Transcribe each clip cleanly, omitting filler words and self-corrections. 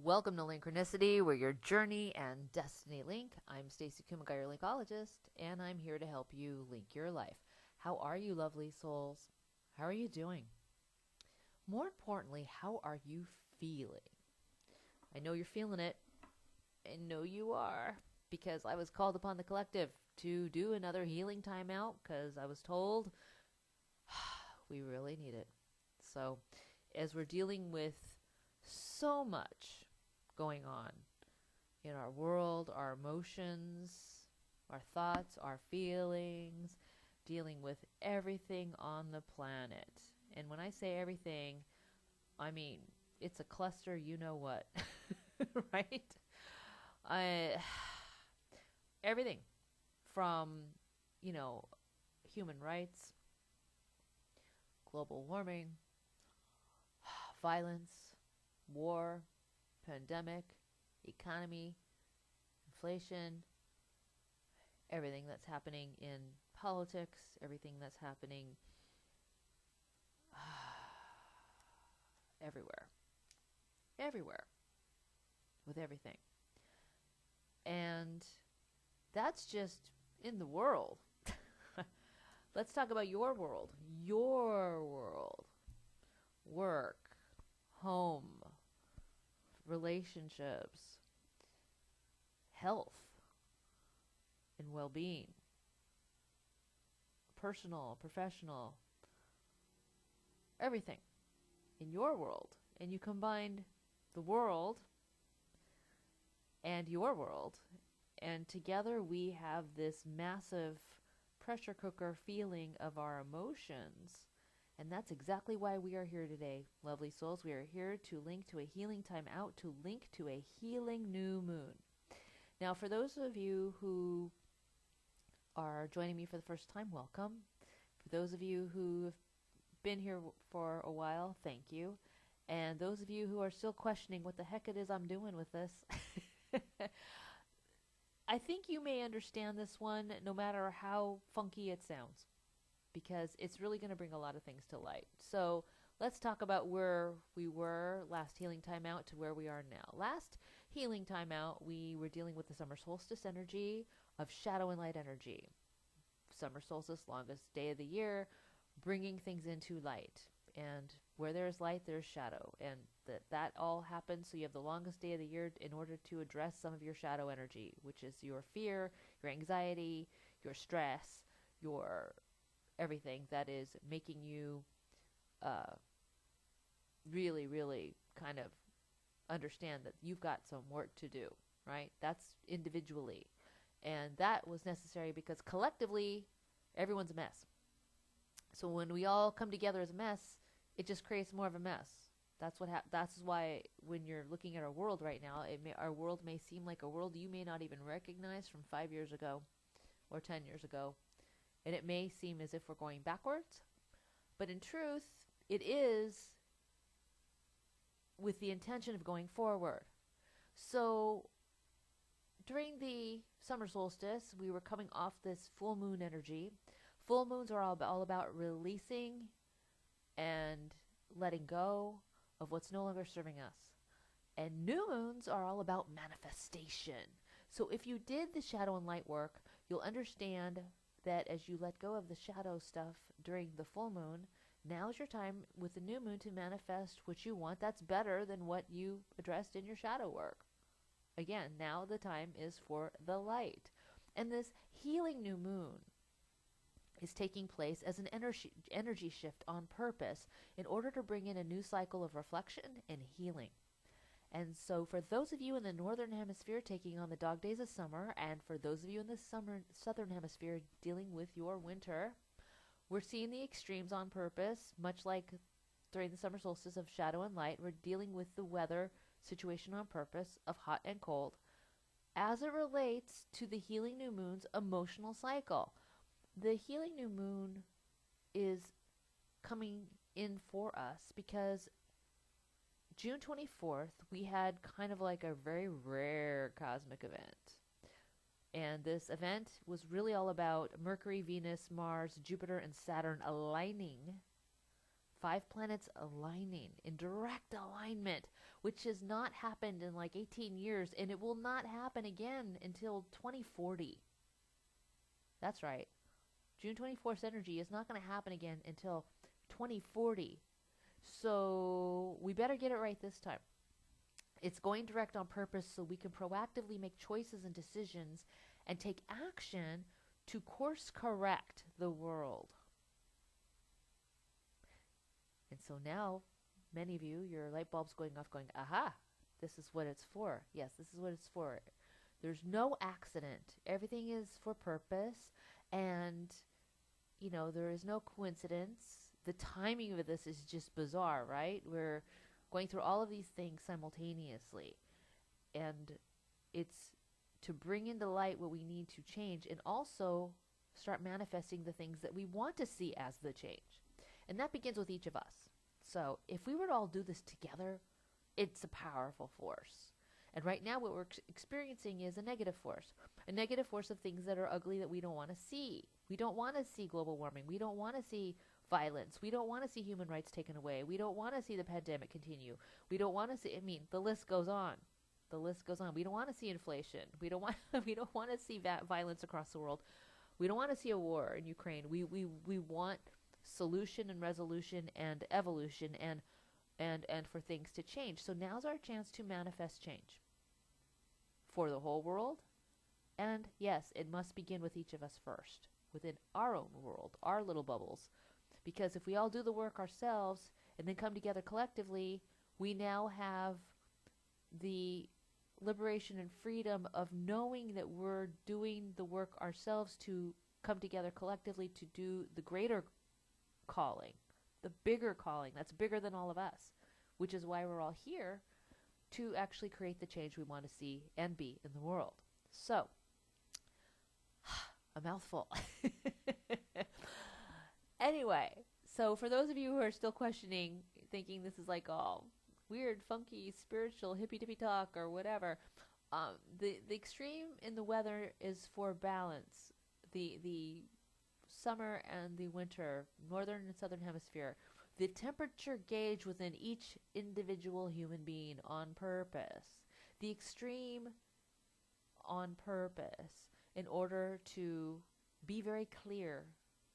Welcome to Linkronicity, where your journey and destiny link. I'm Stacey Kumagai, your Linkologist, and I'm here to help you link your life. How are you, lovely souls? How are you doing? More importantly, how are you feeling? I know you're feeling it. I know you are, because I was called upon the collective to do another healing timeout because I was told we really need it. So, as we're dealing with so much going on in our world, our emotions, our thoughts, our feelings, dealing with everything on the planet. And when I say everything, I mean it's a cluster, you know what, right? I everything from, you know, human rights, global warming, violence, war, pandemic, economy, inflation, everything that's happening in politics, everything that's happening everywhere. Everywhere. With everything. And that's just in the world. Let's talk about your world. Your world. Work, home, relationships, health and well-being, personal, professional, everything in your world. And you combined the world and your world, and together we have this massive pressure cooker feeling of our emotions. And that's exactly why we are here today, lovely souls. We are here to link to a healing time out, to link to a healing new moon. Now, for those of you who are joining me for the first time, welcome. For those of you who have been here for a while, thank you. And those of you who are still questioning what the heck it is I'm doing with this, I think you may understand this one no matter how funky it sounds, because it's really going to bring a lot of things to light. So let's talk about where we were last healing timeout to where we are now. Last healing timeout, we were dealing with the summer solstice energy of shadow and light energy. Summer solstice, longest day of the year, bringing things into light. And where there's light, there's shadow. And that all happens. So you have the longest day of the year in order to address some of your shadow energy, which is your fear, your anxiety, your stress, your everything that is making you really, really kind of understand that you've got some work to do, right? That's individually. And that was necessary because collectively, everyone's a mess. So when we all come together as a mess, it just creates more of a mess. That's why when you're looking at our world right now, our world may seem like a world you may not even recognize from 5 years ago or 10 years ago. And it may seem as if we're going backwards, but in truth, it is with the intention of going forward. So during the summer solstice, we were coming off this full moon energy. Full moons are all about releasing and letting go of what's no longer serving us. And new moons are all about manifestation. So if you did the shadow and light work, you'll understand that as you let go of the shadow stuff during the full moon, now's your time with the new moon to manifest what you want that's better than what you addressed in your shadow work. Again, now the time is for the light. And this healing new moon is taking place as an energy shift on purpose in order to bring in a new cycle of reflection and healing. And so for those of you in the northern hemisphere taking on the dog days of summer, and for those of you in the southern hemisphere dealing with your winter, we're seeing the extremes on purpose, much like during the summer solstice of shadow and light. We're dealing with the weather situation on purpose of hot and cold as it relates to the healing new moon's emotional cycle. The healing new moon is coming in for us because June 24th, we had kind of like a very rare cosmic event. And this event was really all about Mercury, Venus, Mars, Jupiter, and Saturn aligning. 5 planets aligning in direct alignment which has not happened in like 18 years, and it will not happen again until 2040. That's right. June 24th energy is not going to happen again until 2040. So we better get it right this time. It's going direct on purpose so we can proactively make choices and decisions and take action to course correct the world. And so now, many of you, your light bulb's going off going, aha, this is what it's for. Yes, this is what it's for. There's no accident. Everything is for purpose, and, you know, there is no coincidence. The timing of this is just bizarre, right? We're going through all of these things simultaneously, and it's to bring into light what we need to change and also start manifesting the things that we want to see as the change. And that begins with each of us. So if we were to all do this together, it's a powerful force. And right now what we're experiencing is a negative force of things that are ugly that we don't want to see. We don't want to see global warming. We don't want to see violence. We don't want to see human rights taken away. We don't want to see the pandemic continue. We don't want to see, I mean, the list goes on. The list goes on. We don't want to see inflation. We don't want to see violence across the world. We don't want to see a war in Ukraine. We want solution and resolution and evolution and for things to change. So now's our chance to manifest change for the whole world. And yes, it must begin with each of us first, within our own world, our little bubbles. Because if we all do the work ourselves and then come together collectively, we now have the liberation and freedom of knowing that we're doing the work ourselves to come together collectively to do the greater calling, the bigger calling that's bigger than all of us, which is why we're all here, to actually create the change we want to see and be in the world. So, a mouthful. Anyway, so for those of you who are still questioning, thinking this is like all weird, funky, spiritual, hippy-dippy talk or whatever, the extreme in the weather is for balance. The summer and the winter, northern and southern hemisphere, the temperature gauge within each individual human being on purpose. The extreme on purpose in order to be very clear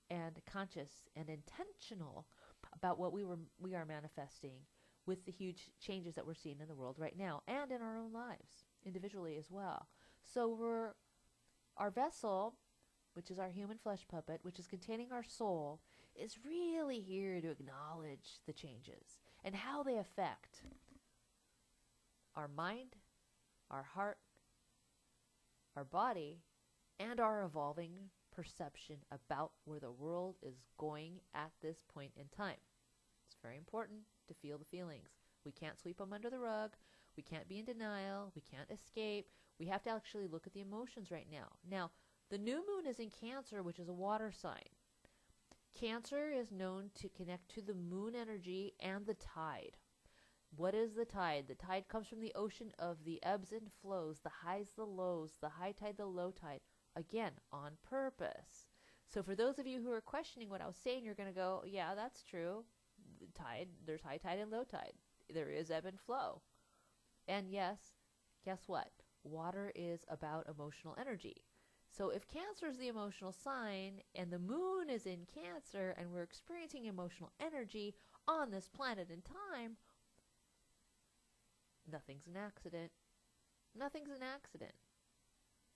and conscious and intentional about what we are manifesting with the huge changes that we're seeing in the world right now and in our own lives individually as well. So our vessel, which is our human flesh puppet, which is containing our soul, is really here to acknowledge the changes and how they affect our mind, our heart, our body, and our evolving perception about where the world is going at this point in time. It's very important to feel the feelings. We can't sweep them under the rug. We can't be in denial. We can't escape. We have to actually look at the emotions right now. Now, the new moon is in Cancer, which is a water sign. Cancer is known to connect to the moon energy and the tide. What is the tide? The tide comes from the ocean of the ebbs and flows, the highs, the lows, the high tide, the low tide. Again, on purpose. So for those of you who are questioning what I was saying, you're going to go, yeah, that's true. The tide, there's high tide and low tide. There is ebb and flow. And yes, guess what? Water is about emotional energy. So if Cancer is the emotional sign and the moon is in Cancer and we're experiencing emotional energy on this planet in time, nothing's an accident. Nothing's an accident.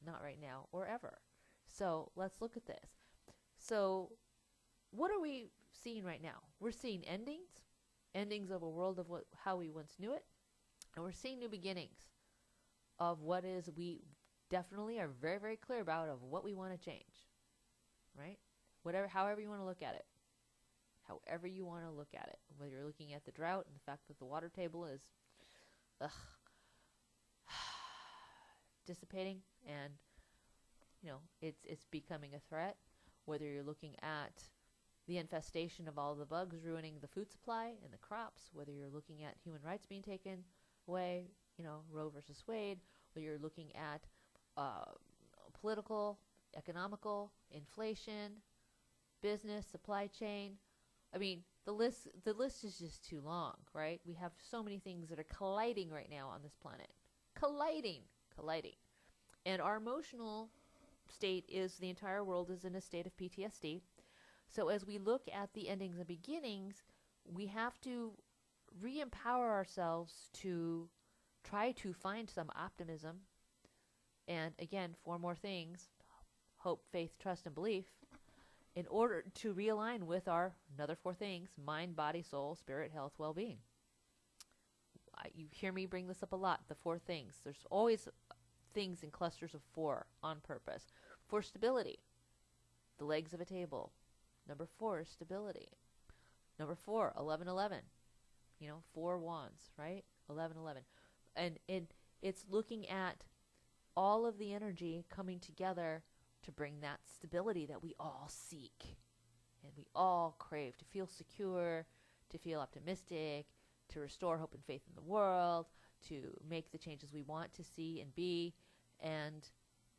Not right now or ever. So let's look at this. So what are we seeing right now? We're seeing endings of a world of how we once knew it, and we're seeing new beginnings of what is we definitely are very, very clear about of what we want to change, right? However you want to look at it. However you want to look at it. Whether you're looking at the drought and the fact that the water table is dissipating and, you know, it's becoming a threat. Whether you're looking at the infestation of all the bugs ruining the food supply and the crops, whether you're looking at human rights being taken away, you know, Roe versus Wade, whether you're looking at political, economical, inflation, business, supply chain, I mean, the list is just too long, right? We have so many things that are colliding right now on this planet. Colliding. And our emotional state is the entire world is in a state of PTSD. So as we look at the endings and beginnings, we have to re-empower ourselves to try to find some optimism. And again, four more things: hope, faith, trust, and belief, in order to realign with our another four things: mind, body, soul, spirit, health, well-being. You hear me bring this up a lot, the four things. There's always things in clusters of four on purpose. For stability, the legs of a table. Number 4 is stability. Number 4, 1111. You know, 4 wands, right? 1111. And it's looking at all of the energy coming together to bring that stability that we all seek and we all crave, to feel secure, to feel optimistic, to restore hope and faith in the world, to make the changes we want to see and be. And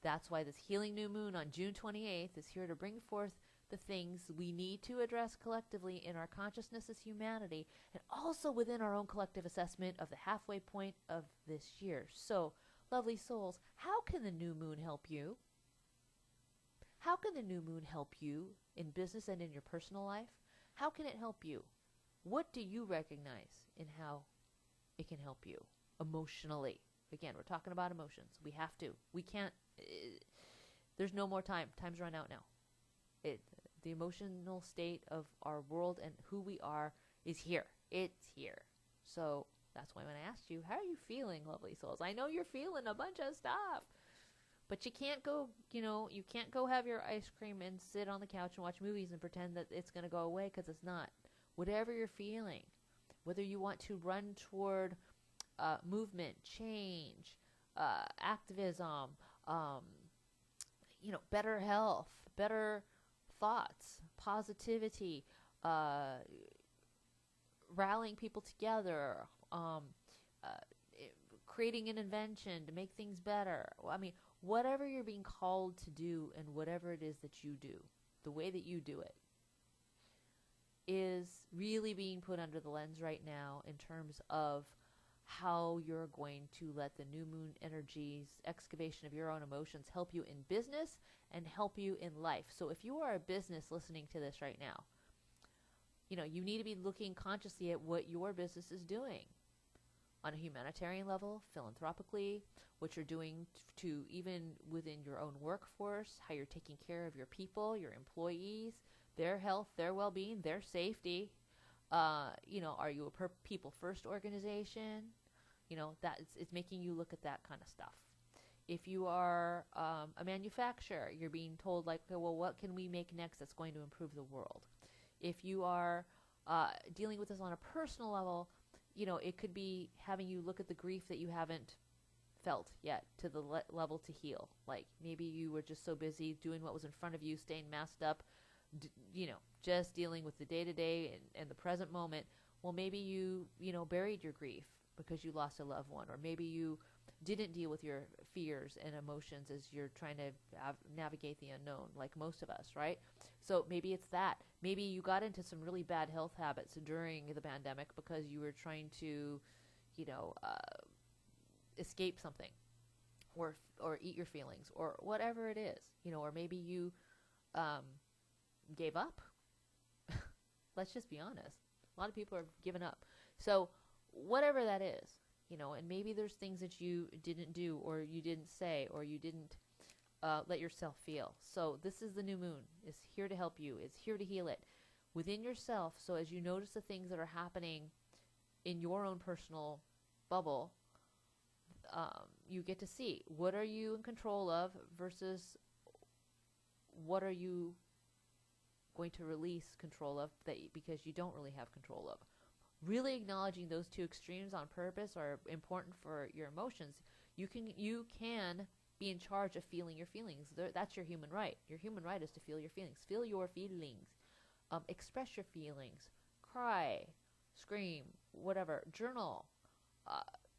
that's why this healing new moon on June 28th is here to bring forth the things we need to address collectively in our consciousness as humanity, and also within our own collective assessment of the halfway point of this year. So, lovely souls, how can the new moon help you? How can the new moon help you in business and in your personal life? How can it help you? What do you recognize in how it can help you emotionally? Again, we're talking about emotions. We have to. We can't. There's no more time. Time's run out now. The emotional state of our world and who we are is here. It's here. So that's why when I asked you, how are you feeling, lovely souls? I know you're feeling a bunch of stuff. But you can't go, you can't go have your ice cream and sit on the couch and watch movies and pretend that it's going to go away, because it's not. Whatever you're feeling, whether you want to run toward movement, change, activism, better health, better thoughts, positivity, rallying people together, creating an invention to make things better. I mean, whatever you're being called to do and whatever it is that you do, the way that you do it is really being put under the lens right now in terms of how you're going to let the new moon energies, excavation of your own emotions, help you in business and help you in life. So if you are a business listening to this right now, you need to be looking consciously at what your business is doing on a humanitarian level, philanthropically, what you're doing to even within your own workforce, how you're taking care of your people, your employees, their health, their well-being, their safety. Are you a people first organization? It's making you look at that kind of stuff. If you are a manufacturer, you're being told like, okay, well, what can we make next that's going to improve the world? If you are dealing with this on a personal level, it could be having you look at the grief that you haven't felt yet to the level to heal. Like maybe you were just so busy doing what was in front of you, staying masked up, just dealing with the day-to-day and the present moment. Well, maybe you buried your grief because you lost a loved one, or maybe you didn't deal with your fears and emotions as you're trying to navigate the unknown, like most of us, right? So maybe it's that. Maybe you got into some really bad health habits during the pandemic because you were trying to, escape something, or eat your feelings, or whatever it is, or maybe you gave up. Let's just be honest. A lot of people are giving up. So whatever that is, and maybe there's things that you didn't do, or you didn't say, or you didn't let yourself feel. So this is the new moon. It's here to help you. It's here to heal it within yourself. So as you notice the things that are happening in your own personal bubble, you get to see what are you in control of versus what are you going to release control of because you don't really have control of. Really acknowledging those two extremes on purpose are important for your emotions. You can be in charge of feeling your feelings. That's your human right. Your human right is to feel your feelings. Feel your feelings. Express your feelings. Cry, scream, whatever. Journal.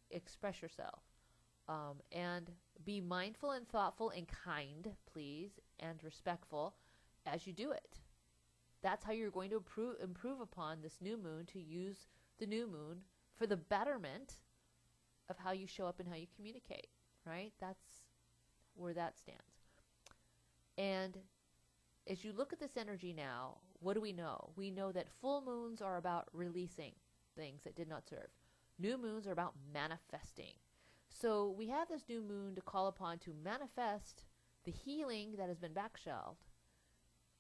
Express yourself. And be mindful and thoughtful and kind, please, and respectful as you do it. That's how you're going to improve upon this new moon, to use the new moon for the betterment of how you show up and how you communicate, right? That's where that stands. And as you look at this energy now, what do we know? We know that full moons are about releasing things that did not serve. New moons are about manifesting. So we have this new moon to call upon to manifest the healing that has been backshelved.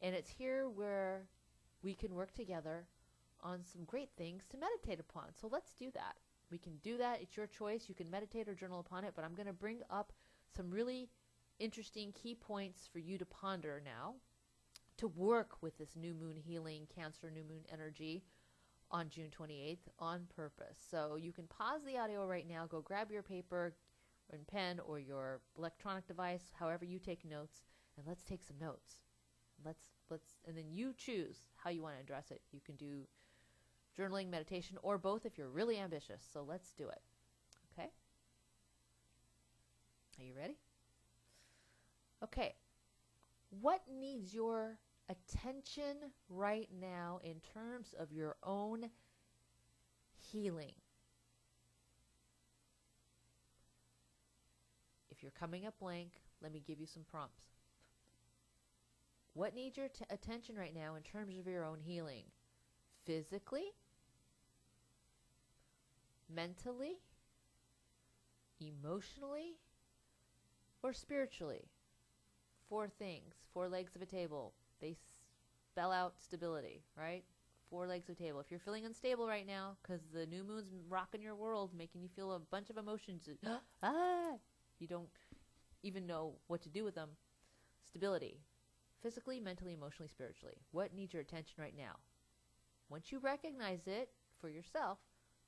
And it's here where we can work together on some great things to meditate upon. So let's do that. We can do that. It's your choice. You can meditate or journal upon it, but I'm going to bring up some really interesting key points for you to ponder now to work with this new moon healing, Cancer new moon energy on June 28th on purpose. So you can pause the audio right now, go grab your paper and pen or your electronic device, however you take notes, and let's take some notes. And then you choose how you want to address it. You can do journaling, meditation, or both if you're really ambitious. So let's do it. Okay? Are you ready? Okay. What needs your attention right now in terms of your own healing? If you're coming up blank, let me give you some prompts. What needs your attention right now in terms of your own healing? Physically, mentally, emotionally, or spiritually? 4 things, 4 legs of a table. They spell out stability, right? 4 legs of a table. If you're feeling unstable right now because the new moon's rocking your world, making you feel a bunch of emotions, you don't even know what to do with them. Stability. Physically, mentally, emotionally, spiritually. What needs your attention right now? Once you recognize it for yourself,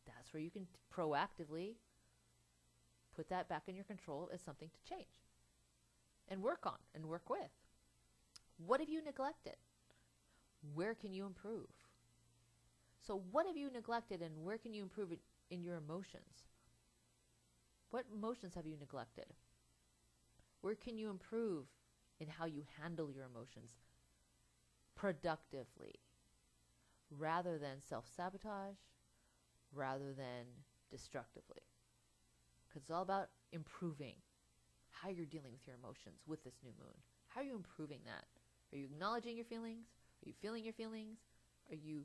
that's where you can proactively put that back in your control as something to change and work on and work with. What have you neglected? Where can you improve? So what have you neglected and where can you improve it in your emotions? What emotions have you neglected? Where can you improve in how you handle your emotions productively rather than self-sabotage, rather than destructively? Because it's all about improving how you're dealing with your emotions with this new moon. How are you improving that? Are you acknowledging your feelings? Are you feeling your feelings? Are you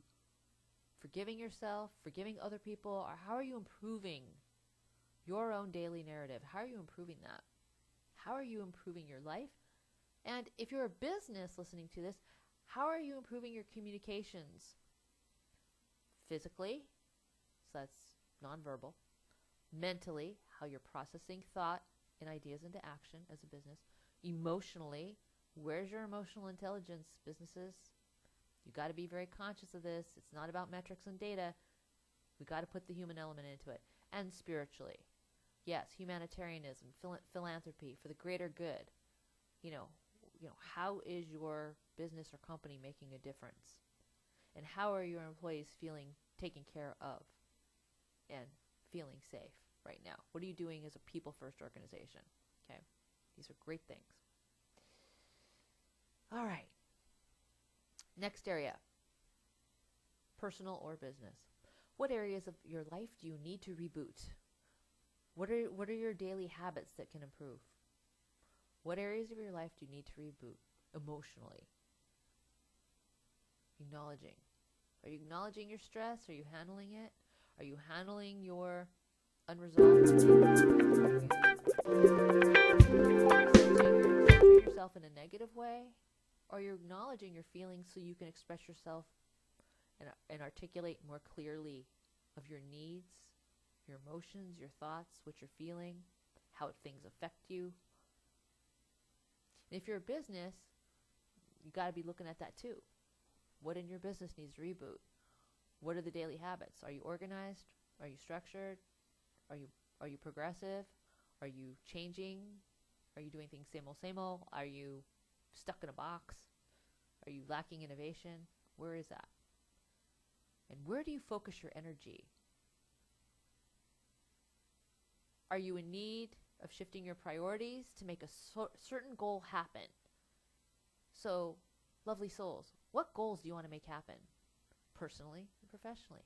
forgiving yourself, forgiving other people? Or how are you improving your own daily narrative? How are you improving that? How are you improving your life? And if you're a business listening to this, how are you improving your communications? Physically, so that's nonverbal. Mentally, how you're processing thought and ideas into action as a business. Emotionally, where's your emotional intelligence, businesses? You got to be very conscious of this. It's not about metrics and data. We got to put the human element into it. And spiritually, yes, humanitarianism, philanthropy for the greater good. How is your business or company making a difference? And how are your employees feeling taken care of and feeling safe right now? What are you doing as a people-first organization? Okay, these are great things. All right. Next area, personal or business. What areas of your life do you need to reboot? What are your daily habits that can improve? What areas of your life do you need to reboot emotionally? Acknowledging. Are you acknowledging your stress? Are you handling it? Are you handling your unresolved things? Are you centering yourself in a negative way? Or are you acknowledging your feelings so you can express yourself and articulate more clearly of your needs, your emotions, your thoughts, what you're feeling, how things affect you? And if you're a business, you got to be looking at that too. What in your business needs to reboot? What are the daily habits? Are you organized? Are you structured? Are you progressive? Are you changing? Are you doing things same old? Are you stuck in a box? Are you lacking innovation? Where is that? And where do you focus your energy? Are you in need of shifting your priorities to make a certain goal happen? So, lovely souls, What goals do you want to make happen personally and professionally?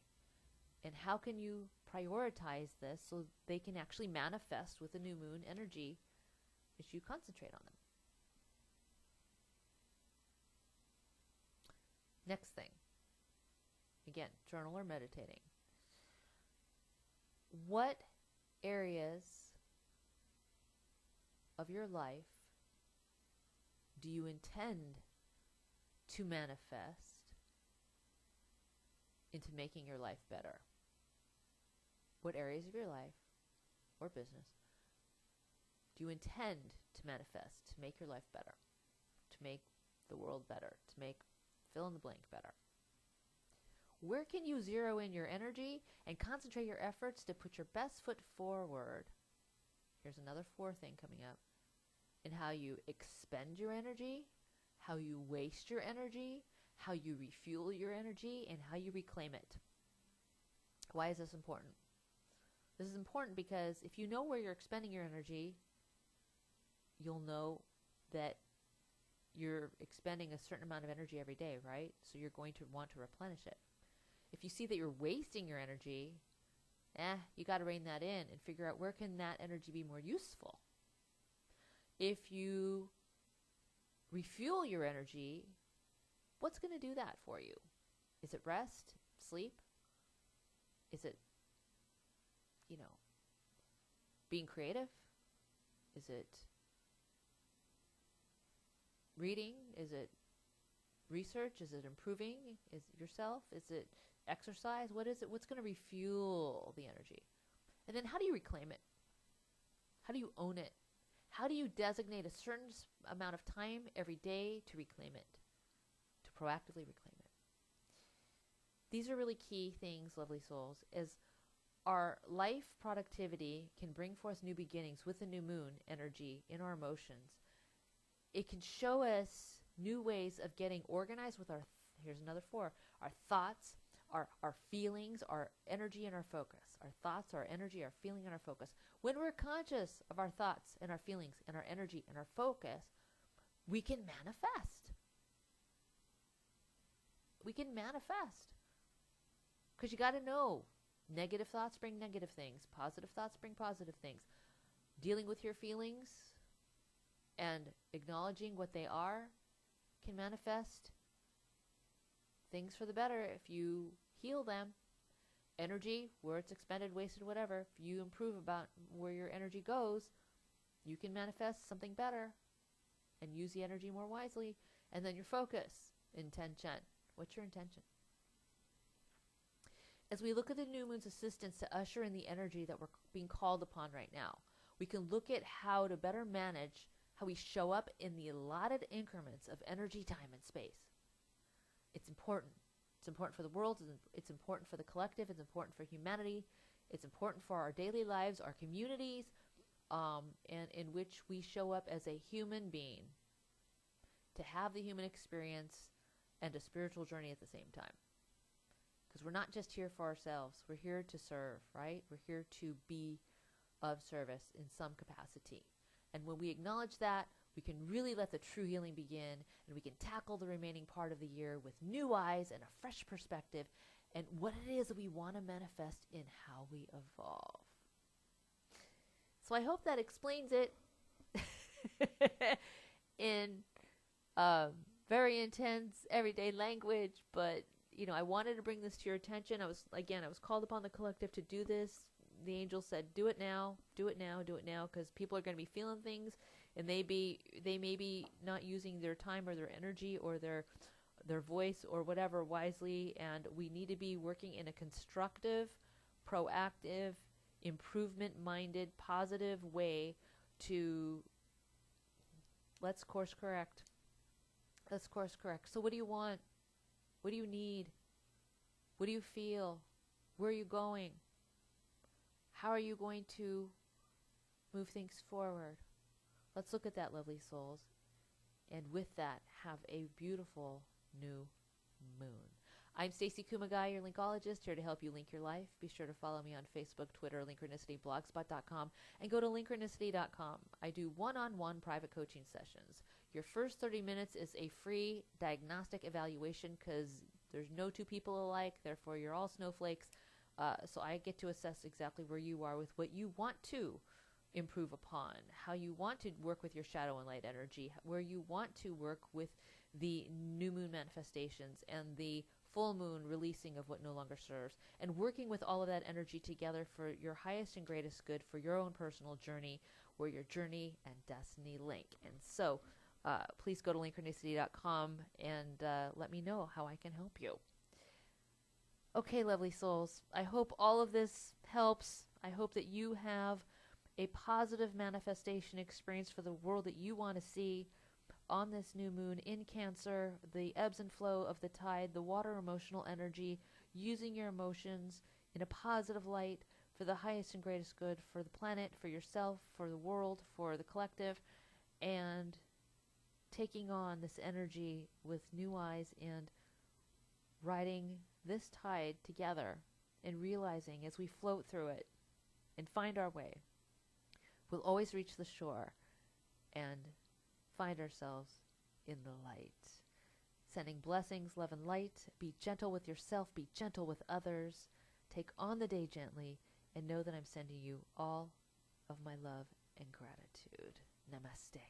And how can you prioritize this so they can actually manifest with the new moon energy as you concentrate on them? Next thing, again, journal or meditating. What areas of your life do you intend to manifest into making your life better? What areas of your life or business do you intend to manifest to make your life better, to make the world better, to make fill in the blank better? Where can you zero in your energy and concentrate your efforts to put your best foot forward? Here's another 4 thing coming up. In how you expend your energy, how you waste your energy, how you refuel your energy, and how you reclaim it. Why is this important? This is important because if you know where you're expending your energy, you'll know that you're expending a certain amount of energy every day, right? So you're going to want to replenish it. If you see that you're wasting your energy, you got to rein that in and figure out where can that energy be more useful. If you refuel your energy, what's going to do that for you? Is it rest, sleep? Is it, being creative? Is it reading? Is it research? Is it improving? Is it yourself? Is it exercise? What is it? What's going to refuel the energy? And then how do you reclaim it? How do you own it? How do you designate a certain amount of time every day to reclaim it, to proactively reclaim it? These are really key things, lovely souls, as our life productivity can bring forth new beginnings with the new moon energy in our emotions. It can show us new ways of getting organized with here's another 4, our thoughts, our feelings, our energy, and our focus. Our thoughts, our energy, our feeling, and our focus. When we're conscious of our thoughts and our feelings and our energy and our focus, we can manifest. We can manifest. Because you got to know, negative thoughts bring negative things. Positive thoughts bring positive things. Dealing with your feelings and acknowledging what they are can manifest things for the better if you heal them. Energy, where it's expended, wasted, whatever, if you improve about where your energy goes, you can manifest something better and use the energy more wisely. And then your focus, intention. What's your intention? As we look at the new moon's assistance to usher in the energy that we're being called upon right now, we can look at how to better manage how we show up in the allotted increments of energy, time, and space. It's important. It's important for the world. It's important for the collective. It's important for humanity. It's important for our daily lives, our communities, and in which we show up as a human being, to have the human experience and a spiritual journey at the same time. Because we're not just here for ourselves. We're here to serve, right? We're here to be of service in some capacity. And when we acknowledge that, we can really let the true healing begin, and we can tackle the remaining part of the year with new eyes and a fresh perspective and what it is that we want to manifest in how we evolve. So I hope that explains it in very intense everyday language, but I wanted to bring this to your attention. I was called upon the collective to do this. The angel said, do it now, do it now, do it now, because people are going to be feeling things, and they may be not using their time or their energy or their voice or whatever wisely, and we need to be working in a constructive, proactive, improvement-minded, positive way to let's course correct. Let's course correct. So what do you want? What do you need? What do you feel? Where are you going? How are you going to move things forward? Let's look at that, lovely souls. And with that, have a beautiful new moon. I'm Stacey Kumagai, your Linkologist, here to help you link your life. Be sure to follow me on Facebook, Twitter, Linkronicity, blogspot.com, and go to Linkronicity.com. I do one-on-one private coaching sessions. Your first 30 minutes is a free diagnostic evaluation because there's no two people alike, therefore you're all snowflakes. So I get to assess exactly where you are with what you want to improve upon, how you want to work with your shadow and light energy, where you want to work with the new moon manifestations and the full moon releasing of what no longer serves, and working with all of that energy together for your highest and greatest good for your own personal journey, where your journey and destiny link. And so please go to Linkronicity.com and let me know how I can help you. Okay, lovely souls, I hope all of this helps. I hope that you have a positive manifestation experience for the world that you want to see on this new moon in Cancer, the ebbs and flow of the tide, the water emotional energy, using your emotions in a positive light for the highest and greatest good for the planet, for yourself, for the world, for the collective, and taking on this energy with new eyes and riding this tide together and realizing as we float through it and find our way, we'll always reach the shore and find ourselves in the light. Sending blessings, love, and light. Be gentle with yourself. Be gentle with others. Take on the day gently and know that I'm sending you all of my love and gratitude. Namaste.